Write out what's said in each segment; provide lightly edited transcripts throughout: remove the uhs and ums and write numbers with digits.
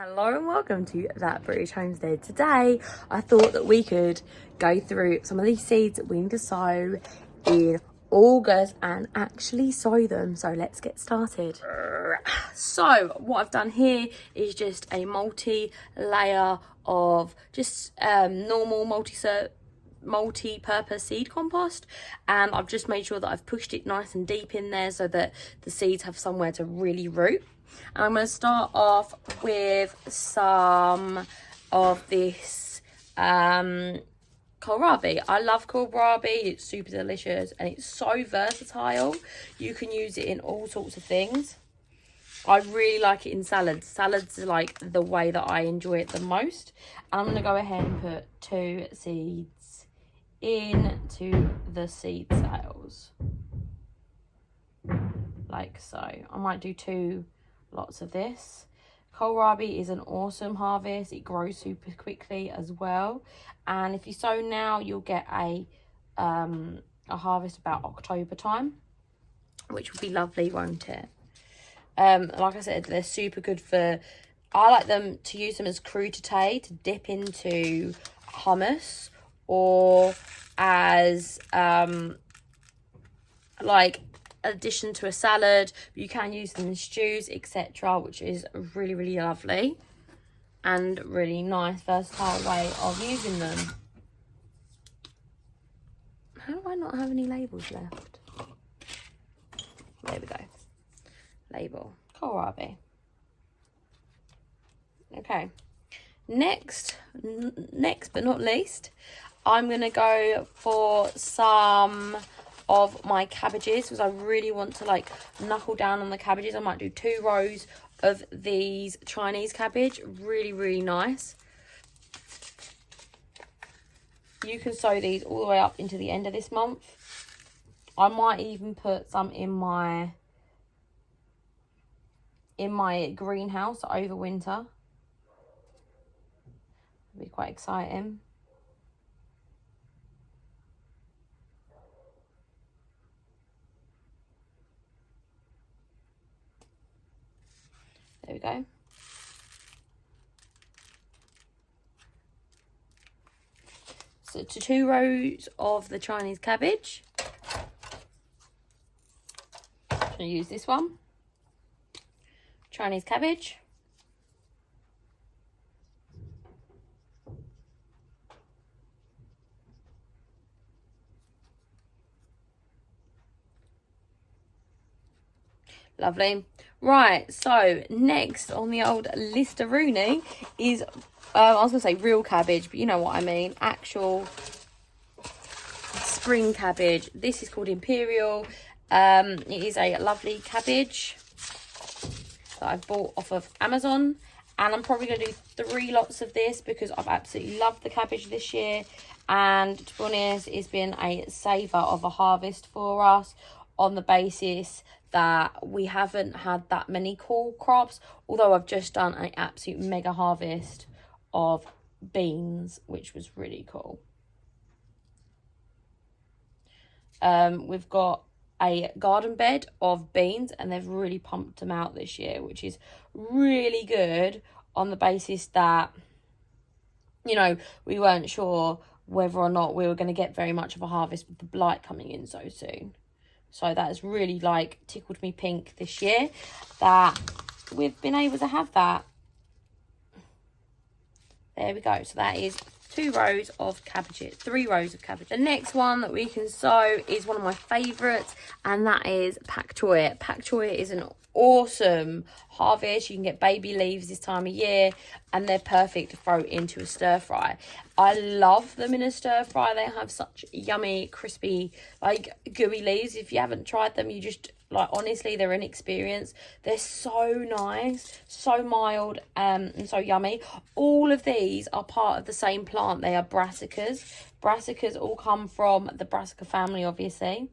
Hello and welcome to That British Homestead. Today I thought that we could go through some of these seeds that we need to sow in August and actually sow them. So let's get started. So what I've done here is just a multi-layer of just normal multi-purpose seed compost, and I've just made sure that I've pushed it nice and deep in there so that the seeds have somewhere to really root. And I'm going to start off with some of this kohlrabi. I love kohlrabi. It's super delicious and it's so versatile. You can use it in all sorts of things. I really like it in salads. Salads are like the way that I enjoy it the most. And I'm going to go ahead and put 2 seeds into the seed cells. Like so. I might do 2 lots of this. Kohlrabi is an awesome harvest. It grows super quickly as well. And if you sow now, you'll get a harvest about October time, which will be lovely, won't it? Like I said, they're super good for, I like them to use them as crudité, to dip into hummus, or as like addition to a salad. You can use them in stews, etc., which is really, really lovely and really nice, versatile way of using them. How do I not have any labels left? There we go. Label kohlrabi. Okay, next but not least, I'm gonna go for some of my cabbages, because I really want to like knuckle down on the cabbages. I might do 2 rows of these Chinese cabbage. Really, really nice. You can sow these all the way up into the end of this month. I might even put some in my greenhouse over winter. It'll be quite exciting. There we go. So to 2 rows of the Chinese cabbage. I'm going to use this one. Chinese cabbage. Lovely. Right, so next on the old list-a-rooney is, I was going to say real cabbage, but you know what I mean, actual spring cabbage. This is called Imperial. It is a lovely cabbage that I've bought off of Amazon, and I'm probably going to do 3 lots of this because I've absolutely loved the cabbage this year, and to be honest, it's been a saver of a harvest for us on the basis that we haven't had that many cool crops, although I've just done an absolute mega harvest of beans, which was really cool. We've got a garden bed of beans, and they've really pumped them out this year, which is really good on the basis that, you know, we weren't sure whether or not we were going to get very much of a harvest with the blight coming in so soon. So that has really like tickled me pink this year that we've been able to have that. There we go. So that is 2 rows of cabbages, 3 rows of cabbage. The next one that we can sow is one of my favourites, and that is pak choy. Pak choy is an awesome harvest. You can get baby leaves this time of year, and they're perfect to throw into a stir fry. I love them in a stir fry. They have such yummy, crispy, like gooey leaves. If you haven't tried them, you just, like, honestly, they're an experience. They're so nice, so mild, and so yummy. All of these are part of the same plant. They are brassicas. Brassicas all come from the brassica family, obviously.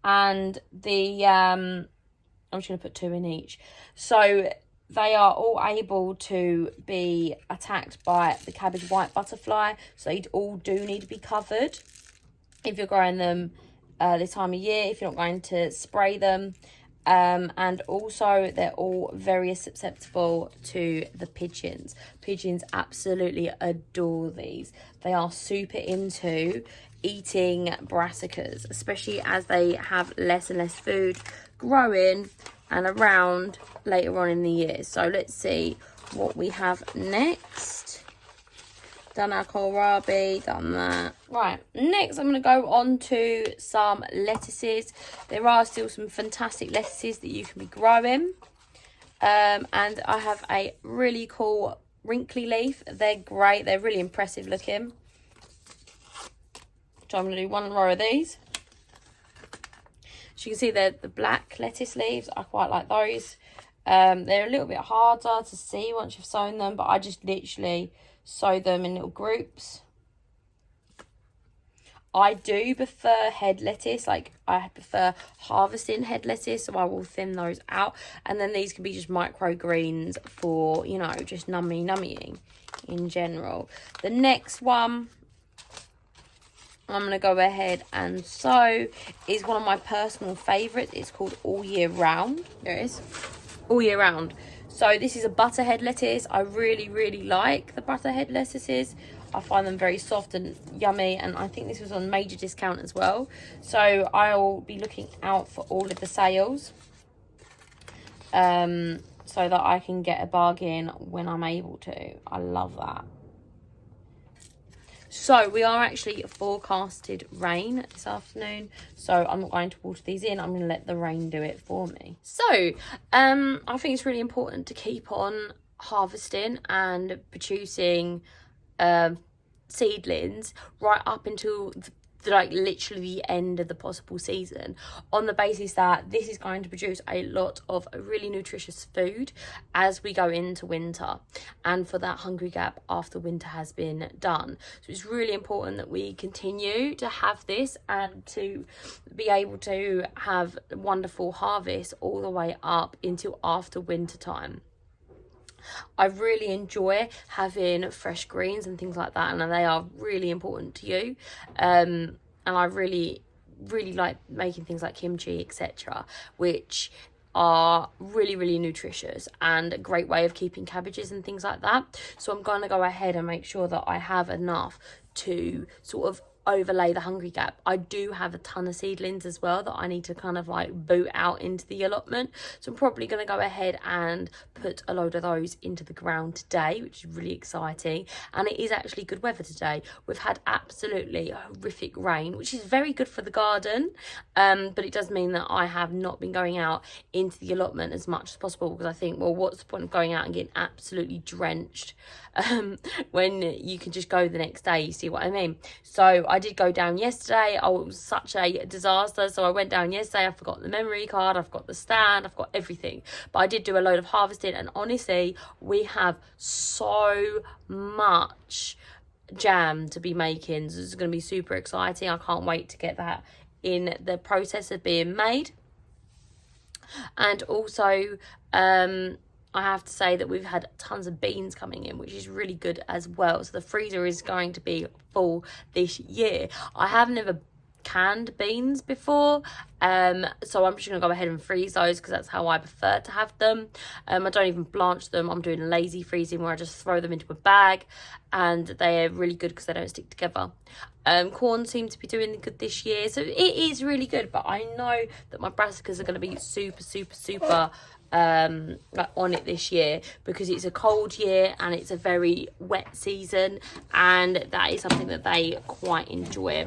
And the I'm just going to put 2 in each. So they are all able to be attacked by the cabbage white butterfly, so they all do need to be covered if you're growing them this time of year, if you're not going to spray them. And also they're all very susceptible to the pigeons. Pigeons absolutely adore these. They are super into eating brassicas, especially as they have less and less food growing and around later on in the year. So let's see what we have next. Done our kohlrabi, done that. Right, next I'm going to go on to some lettuces. There are still some fantastic lettuces that you can be growing. And I have a really cool wrinkly leaf. They're great. They're really impressive looking. So I'm going to do one row of these. As you can see, they're the black lettuce leaves. I quite like those. They're a little bit harder to see once you've sown them, but I just literally sow them in little groups. I do prefer head lettuce, like I prefer harvesting head lettuce, so I will thin those out. And then these can be just microgreens for, you know, just nummying in general. The next one I'm going to go ahead and sow is one of my personal favourites. It's called All Year Round. There it is. All Year Round. So this is a butterhead lettuce. I really like the butterhead lettuces. I find them very soft and yummy, and I think this was on major discount as well. So I'll be looking out for all of the sales so that I can get a bargain when I'm able to. I love that. So we are actually forecasted rain this afternoon, so I'm not going to water these in. I'm going to let the rain do it for me. So I think it's really important to keep on harvesting and producing seedlings right up until like literally the end of the possible season, on the basis that this is going to produce a lot of really nutritious food as we go into winter and for that hungry gap after winter has been done. So it's really important that we continue to have this and to be able to have wonderful harvests all the way up into after winter time. I really enjoy having fresh greens and things like that, and they are really important to you. And I really like making things like kimchi, etc., which are really nutritious and a great way of keeping cabbages and things like that. So I'm going to go ahead and make sure that I have enough to sort of overlay the hungry gap. I do have a ton of seedlings as well that I need to kind of like boot out into the allotment, so I'm probably going to go ahead and put a load of those into the ground today, which is really exciting. And it is actually good weather today. We've had absolutely horrific rain, which is very good for the garden, but it does mean that I have not been going out into the allotment as much as possible, because I think, well, what's the point of going out and getting absolutely drenched when you can just go the next day? You see what I mean? So I did go down yesterday. I was such a disaster, so I went down yesterday. I forgot the memory card, I've got the stand, I've got everything, but I did do a load of harvesting, and honestly we have so much jam to be making. So this is going to be super exciting. I can't wait to get that in the process of being made. And also I have to say that we've had tons of beans coming in, which is really good as well. So the freezer is going to be full this year. I have never canned beans before, so I'm just going to go ahead and freeze those because that's how I prefer to have them. I don't even blanch them. I'm doing lazy freezing where I just throw them into a bag, and they're really good because they don't stick together. Corn seems to be doing good this year, so it is really good, but I know that my brassicas are going to be super on it this year because it's a cold year and it's a very wet season, and that is something that they quite enjoy.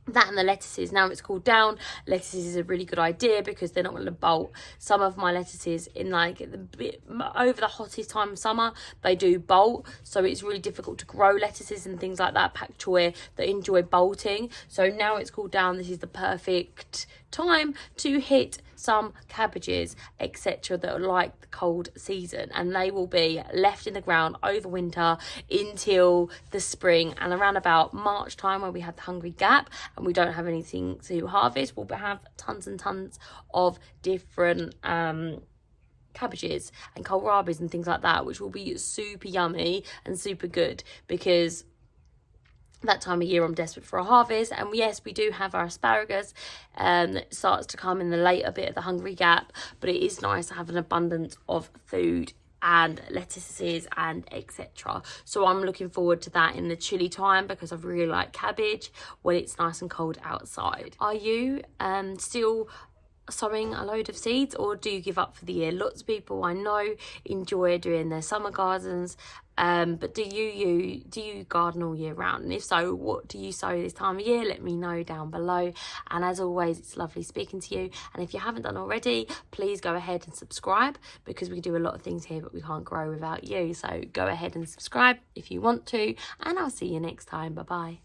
That and the lettuces, now it's cooled down, lettuces is a really good idea because they're not going to bolt. Some of my lettuces in like over the hottest time of summer, they do bolt, so it's really difficult to grow lettuces and things like that, pak choi, that enjoy bolting. So now it's cooled down, this is the perfect time to hit some cabbages, etc., that are like the cold season, and they will be left in the ground over winter until the spring. And around about March time, where we have the hungry gap and we don't have anything to harvest, we'll have tons and tons of different cabbages and kohlrabis and things like that, which will be super yummy and super good because that time of year I'm desperate for a harvest. And yes, we do have our asparagus that starts to come in the later bit of the hungry gap, but it is nice to have an abundance of food and lettuces and etc. So I'm looking forward to that in the chilly time, because I really like cabbage when it's nice and cold outside. Are you still sowing a load of seeds, or do you give up for the year? Lots of people I know enjoy doing their summer gardens, but do you garden all year round? And if so, what do you sow this time of year? Let me know down below. And as always, it's lovely speaking to you. And if you haven't done already, please go ahead and subscribe, because we do a lot of things here but we can't grow without you. So go ahead and subscribe if you want to, and I'll see you next time. Bye bye.